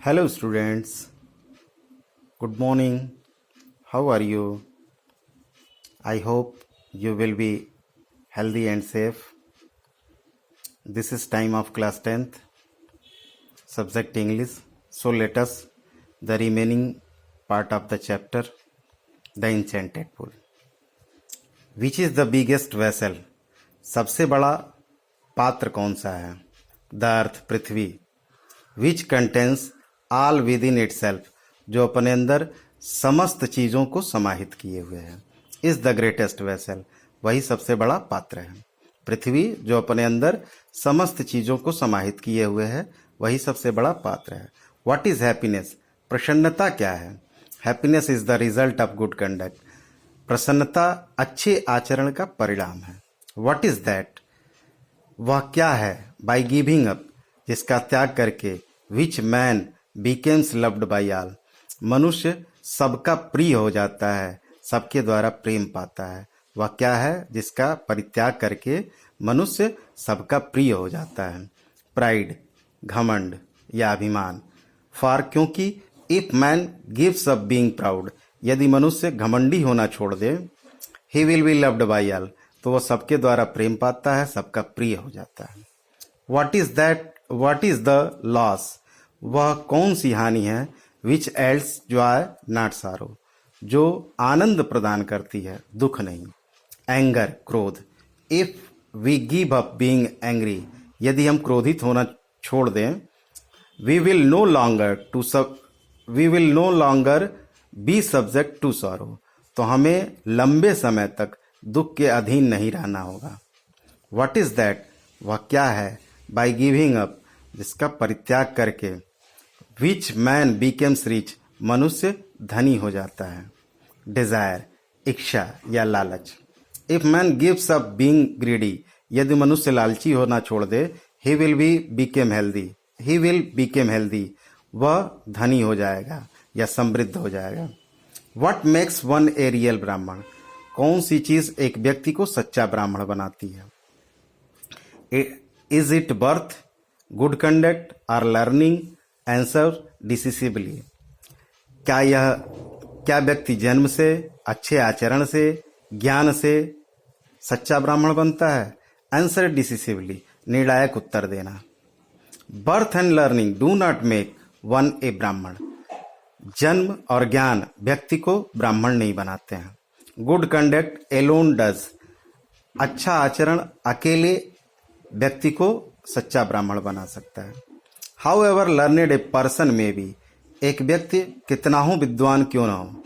Hello, students. Good morning. How are you? I hope you will be healthy and safe. This is time of class 10th, subject English. So let us the remaining part of the chapter, The Enchanted Pool. Which is the biggest vessel? सबसे बड़ा पात्र कौन सा है? The earth, Prithvi. Which contains all within itself, जो अपने अंदर समस्त चीजों को समाहित किए हुए है. इज द ग्रेटेस्ट वेसल, वही सबसे बड़ा पात्र है. पृथ्वी जो अपने अंदर समस्त चीजों को समाहित किए हुए है, वही सबसे बड़ा पात्र है. What is happiness? प्रसन्नता क्या है? Happiness is the result of good conduct. प्रसन्नता अच्छे आचरण का परिणाम है. What is that? वह क्या है? बाय गिविंग अप, जिसका त्याग करके. Which man becomes loved by all, मनुष्य सबका प्रिय हो जाता है, सबके द्वारा प्रेम पाता है. वह क्या है? जिसका परित्याग करके मनुष्य सबका प्रिय हो जाता है. प्राइड, घमंड या अभिमान. फॉर, क्योंकि. If man gives up being proud, यदि मनुष्य घमंडी होना छोड़ दे. He will be loved by all, तो वह सबके द्वारा प्रेम पाता है, सबका प्रिय हो जाता है. What is that? What is the loss? वह कौन सी हानि है? विच एल्स जॉय नॉट सारो, जो आनंद प्रदान करती है, दुख नहीं. एंगर, क्रोध. If we give up being angry, यदि हम क्रोधित होना छोड़ दें. We will no longer be subject to sorrow, तो हमें लंबे समय तक दुख के अधीन नहीं रहना होगा. What is that? वह क्या है? बाय गिविंग अप, जिसका परित्याग करके. विच मैन बिकेम्स रिच, मनुष्य धनी हो जाता है. डिजायर, इच्छा या लालच. If man gives up being greedy, यदि मनुष्य लालची होना छोड़ दे. ही विल बिकेम हेल्दी, वह धनी हो जाएगा या समृद्ध हो जाएगा. What makes one a real ब्राह्मण? कौन सी चीज एक व्यक्ति को सच्चा ब्राह्मण बनाती है? Is it birth, good conduct और लर्निंग? Answer decisively. क्या व्यक्ति जन्म से, अच्छे आचरण से, ज्ञान से सच्चा ब्राह्मण बनता है? आंसर डिसिसिवली, निर्णायक उत्तर देना. Birth and learning do not make one a Brahmin. जन्म और ज्ञान व्यक्ति को ब्राह्मण नहीं बनाते हैं. गुड कंडक्ट एलोन डज, अच्छा आचरण अकेले व्यक्ति को सच्चा ब्राह्मण बना सकता है. How ever learned a person में बी, एक व्यक्ति कितना हो विद्वान क्यों ना हो.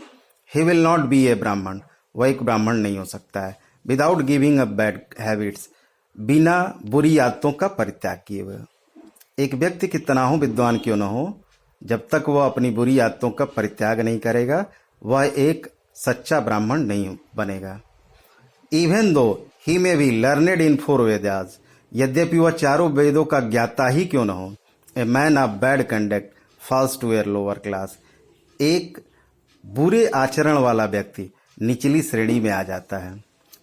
ही विल नॉट बी ए ब्राह्मण, वह एक ब्राह्मण नहीं हो सकता है. Without giving up bad habits, बिना बुरी आदतों का परित्याग किए हुए. एक व्यक्ति कितना हो विद्वान क्यों ना हो, जब तक वह अपनी बुरी आदतों का परित्याग नहीं करेगा, वह एक सच्चा ब्राह्मण नहीं बनेगा. इवन दो ही में बी लर्नेड इन 4 वेदास, यद्यपि वह चारों वेदों का ज्ञाता ही क्यों न हो. A man of bad conduct falls to a lower class, एक बुरे आचरण वाला व्यक्ति निचली श्रेणी में आ जाता है.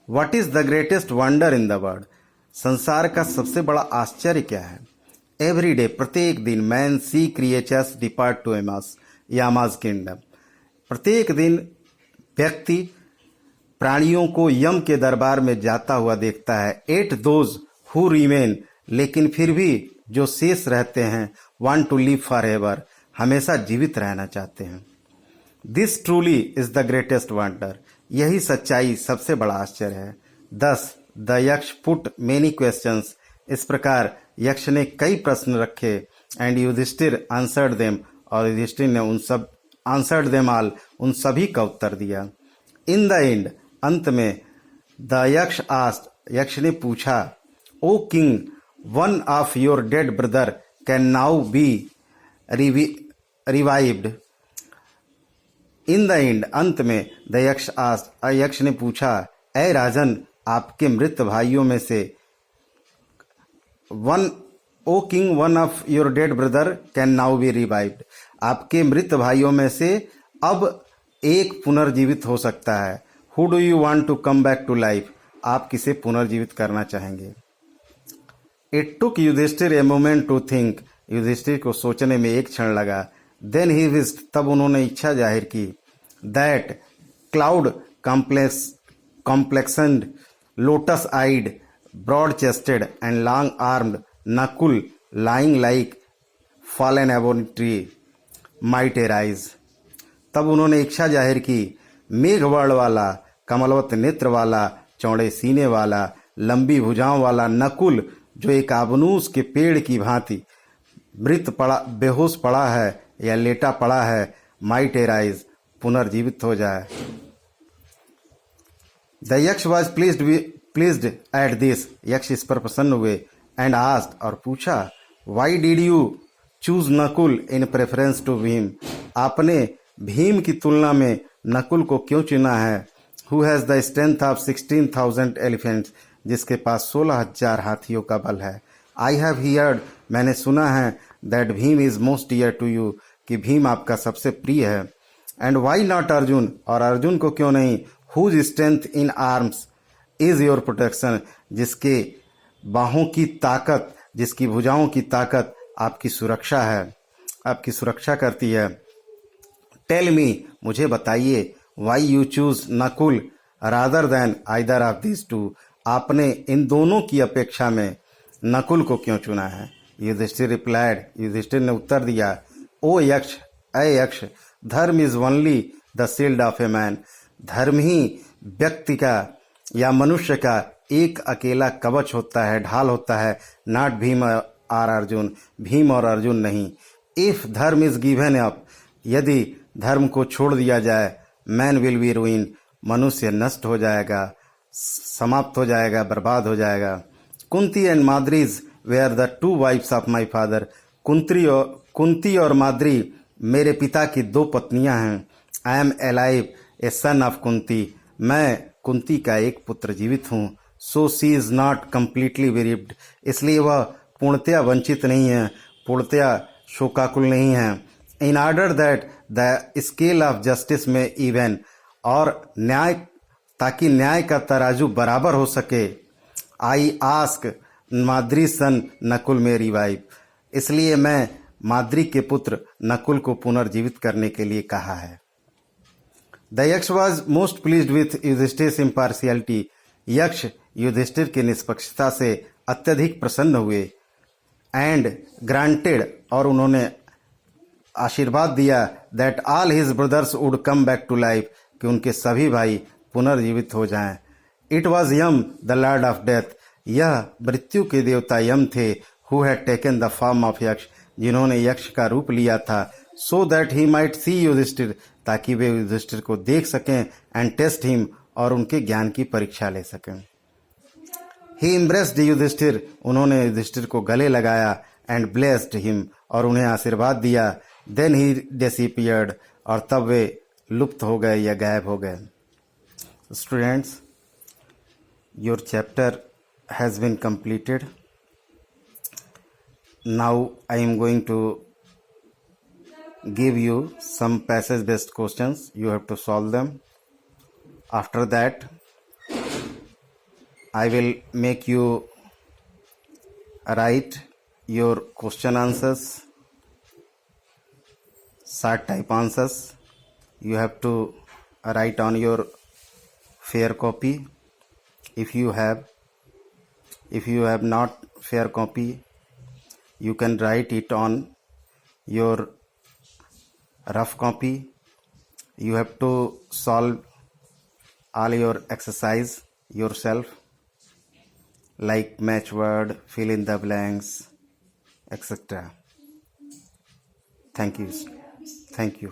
What is the greatest wonder in the world? संसार का सबसे बड़ा आश्चर्य क्या है? एवरी डे, प्रत्येक दिन. Many creatures depart to Yama's kingdom, प्रत्येक दिन व्यक्ति प्राणियों को यम के दरबार में जाता हुआ देखता है. एट दोज हु रिमेन, लेकिन फिर भी जो शेष रहते हैं. Want to live for ever, हमेशा जीवित रहना चाहते हैं. This truly is the greatest wonder, यही सच्चाई सबसे बड़ा आश्चर्य है. 10 द यक्ष पुट मेनी क्वेश्चंस, इस प्रकार यक्ष ने कई प्रश्न रखे. एंड युधिष्ठिर आंसर्ड देम, और युधिष्ठिर ने आंसर्ड देम ऑल, उन सभी का उत्तर दिया. इन द एंड, अंत में. द यक्ष आस्क्ड, यक्ष ने पूछा. O king, one of your dead brother can now be revived. In the end, अंत में. द यक्ष आस्क्ड, यक्ष ने पूछा. ए राजन, आपके मृत भाइयों में से. O king, one of your dead brother can now be revived, आपके मृत भाइयों में से अब एक पुनर्जीवित हो सकता है. Who do you want to come back to life, आप किसे पुनर्जीवित करना चाहेंगे. It took Yudhishthira a moment to think, Yudhishthira को सोचने में एक क्षण लगा. देन ही विस्ड, तब उन्होंने इच्छा जाहिर की, that cloud complexioned, lotus eyed, broad chested and long armed Nakul lying like fallen ebon tree might arise. तब उन्होंने इच्छा जाहिर की, मेघवर्ण वाला, कमलवत नेत्र वाला, चौड़े सीने वाला, लंबी भुजाओं वाला नकुल, जो एक आबनूस के पेड़ की भांति मृत पड़ा, बेहोश पड़ा है या लेटा पड़ा है, माइट एराइज, पुनर्जीवित हो जाए। The Yaksha was pleased at this, यक्ष इस पर प्रसन्न हुए, एंड आस्क्ड, और पूछा, why did you choose Nakul in preference to Bhim, आपने भीम की तुलना में नकुल को क्यों चुना है, who has the strength of 16,000 elephants, जिसके पास 16,000 हाथियों का बल है। आई हैव हियर्ड, मैंने सुना है, that Bhim is most dear to you, कि भीम आपका सबसे प्रिय है। एंड वाई नॉट अर्जुन, और अर्जुन को क्यों नहीं, whose strength in arms is your protection, जिसके बाहों की ताकत, जिसकी भुजाओं की ताकत आपकी सुरक्षा है, आपकी सुरक्षा करती है। टेल मी, मुझे बताइए, why you choose Nakul rather than either of this two, आपने इन दोनों की अपेक्षा में नकुल को क्यों चुना है। युधिष्ठिर रिप्लाइड, युधिष्ठिर ने उत्तर दिया, ओ यक्ष, अय यक्ष, धर्म is only the shield of a man, धर्म ही व्यक्ति का या मनुष्य का एक अकेला कवच होता है, ढाल होता है, नॉट भीम और अर्जुन, भीम और अर्जुन नहीं। इफ धर्म इज गिवन अप, यदि धर्म को छोड़ दिया जाए, मैन विल बी रूइन, मनुष्य नष्ट हो जाएगा, समाप्त हो जाएगा, बर्बाद हो जाएगा। Kunti and Madri's were the two wives of my father, Kunti और माद्री मेरे पिता की दो पत्नियां हैं। I am alive a son of Kunti, मैं कुंती का एक पुत्र जीवित हूँ। So she is not completely bereaved, इसलिए वह पूर्णतया वंचित नहीं है, पूर्णतया शोकाकुल नहीं है। In order that the scale of justice में इवन, और न्याय, ताकि न्याय का तराजू बराबर हो सके। आई आस्क माद्री सन नकुल मेरी वाइफ, इसलिए मैं माद्री के पुत्र नकुल को पुनर्जीवित करने के लिए कहा है। The Yaksha was most pleased with Yudhishthira impartiality, Yaksha Yudhishthira की निष्पक्षता से अत्यधिक प्रसन्न हुए। एंड ग्रांटेड, और उन्होंने आशीर्वाद दिया, that all his brothers would come back to life, कि उनके सभी भाई पुनर्जीवित हो जाएं। It was Yama the lord of death, यह मृत्यु के देवता यम थे, who had taken the form of Yaksha, जिन्होंने यक्ष का रूप लिया था। So that he might see Yudhishthira, ताकि वे युधिष्ठिर को देख सकें, एंड टेस्ट हिम, और उनके ज्ञान की परीक्षा ले सकें। ही इम्ब्रेस्ड युधिष्ठिर, उन्होंने युधिष्ठिर को गले लगाया, एंड ब्लेस्ड हिम, और उन्हें आशीर्वाद दिया। देन ही डिसअपीयर्ड, और तब वे लुप्त हो गए या गायब हो गए। Students, your chapter has been completed. Now I am going to give you some passage based questions. You have to solve them. After that, I will make you write your question answers, short type answers. You have to write on your fair copy. If you have not fair copy, you can write it on your rough copy. You have to solve all your exercise yourself, like match word, fill in the blanks, etc. Thank you.